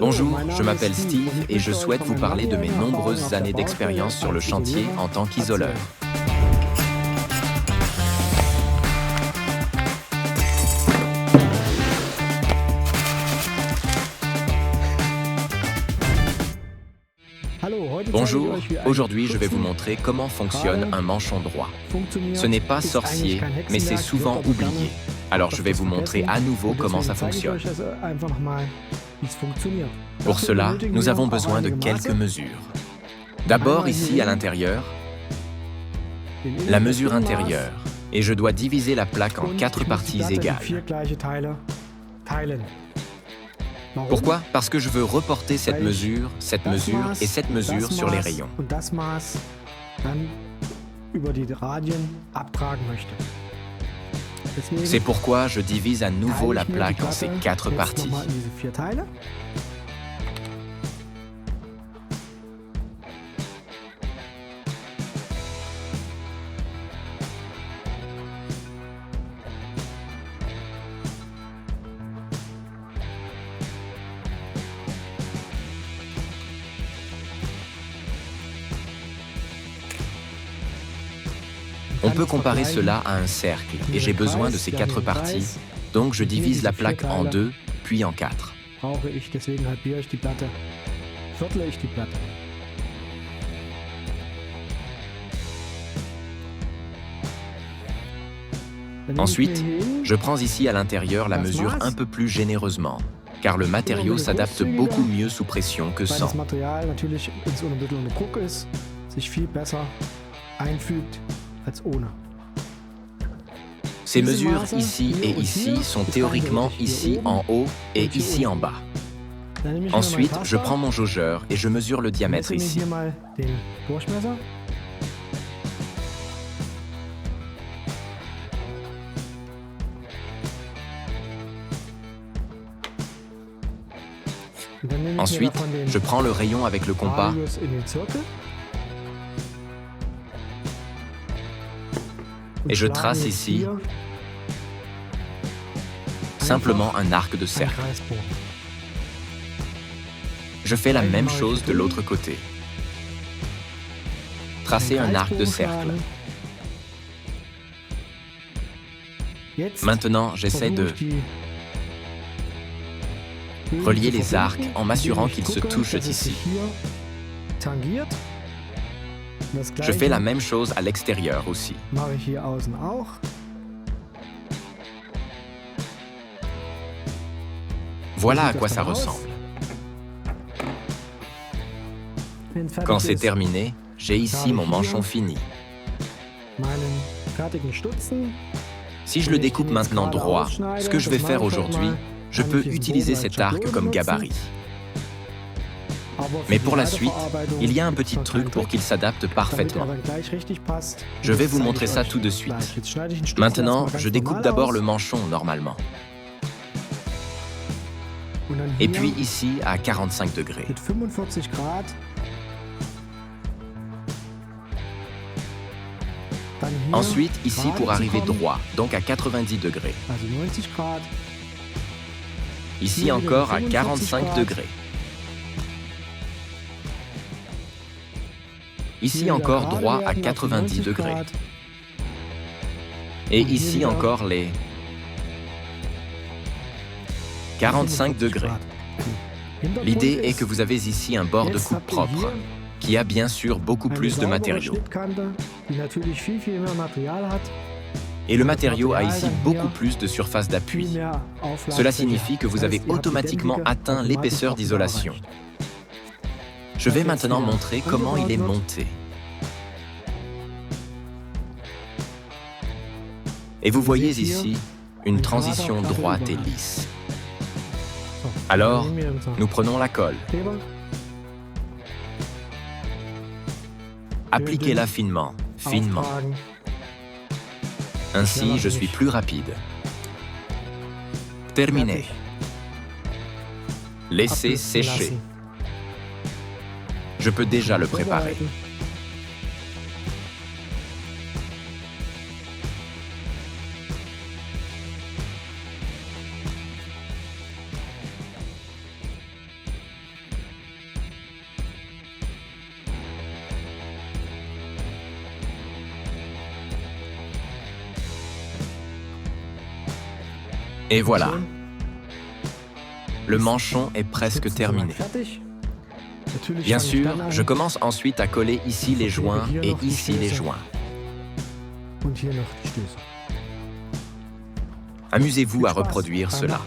Bonjour, je m'appelle Steve et je souhaite vous parler de mes nombreuses années d'expérience sur le chantier en tant qu'isoleur. Bonjour, aujourd'hui je vais vous montrer comment fonctionne un manchon droit. Ce n'est pas sorcier, mais c'est souvent oublié. Alors je vais vous montrer à nouveau comment ça fonctionne. Pour cela, nous avons besoin de quelques mesures. D'abord ici à l'intérieur, la mesure intérieure, et je dois diviser la plaque en 4 parties égales. Pourquoi? Parce que je veux reporter cette mesure et cette mesure sur les rayons. C'est pourquoi je divise à nouveau la plaque en ces 4 parties. On peut comparer cela à un cercle, et j'ai besoin de ces 4 parties, donc je divise la plaque en 2, puis en 4. Ensuite, je prends ici à l'intérieur la mesure un peu plus généreusement, car le matériau s'adapte beaucoup mieux sous pression que sans. Ces mesures ici et ici sont théoriquement ici en haut et ici en bas. Ensuite, je prends mon jaugeur et je mesure le diamètre ici. Ensuite, je prends le rayon avec le compas et je trace ici simplement un arc de cercle. Je fais la même chose de l'autre côté. Tracer un arc de cercle. Maintenant, j'essaie de relier les arcs en m'assurant qu'ils se touchent ici. Je fais la même chose à l'extérieur aussi. Voilà à quoi ça ressemble. Quand c'est terminé, j'ai ici mon manchon fini. Si je le découpe maintenant droit, ce que je vais faire aujourd'hui, je peux utiliser cet arc comme gabarit. Mais pour la suite, il y a un petit truc pour qu'il s'adapte parfaitement. Je vais vous montrer ça tout de suite. Maintenant, je découpe d'abord le manchon normalement. Et puis ici à 45 degrés. Ensuite, ici pour arriver droit, donc à 90 degrés. Ici encore à 45 degrés. Ici encore droit à 90 degrés. Et ici encore les 45 degrés. L'idée est que vous avez ici un bord de coupe propre, qui a bien sûr beaucoup plus de matériaux. Et le matériau a ici beaucoup plus de surface d'appui. Cela signifie que vous avez automatiquement atteint l'épaisseur d'isolation. Je vais maintenant montrer comment il est monté. Et vous voyez ici une transition droite et lisse. Alors, nous prenons la colle. Appliquez-la finement, finement. Ainsi, je suis plus rapide. Terminé. Laissez sécher. Je peux déjà le préparer. Et voilà. Le manchon est presque terminé. Bien sûr, je commence ensuite à coller ici les joints et ici les joints. Amusez-vous à reproduire cela.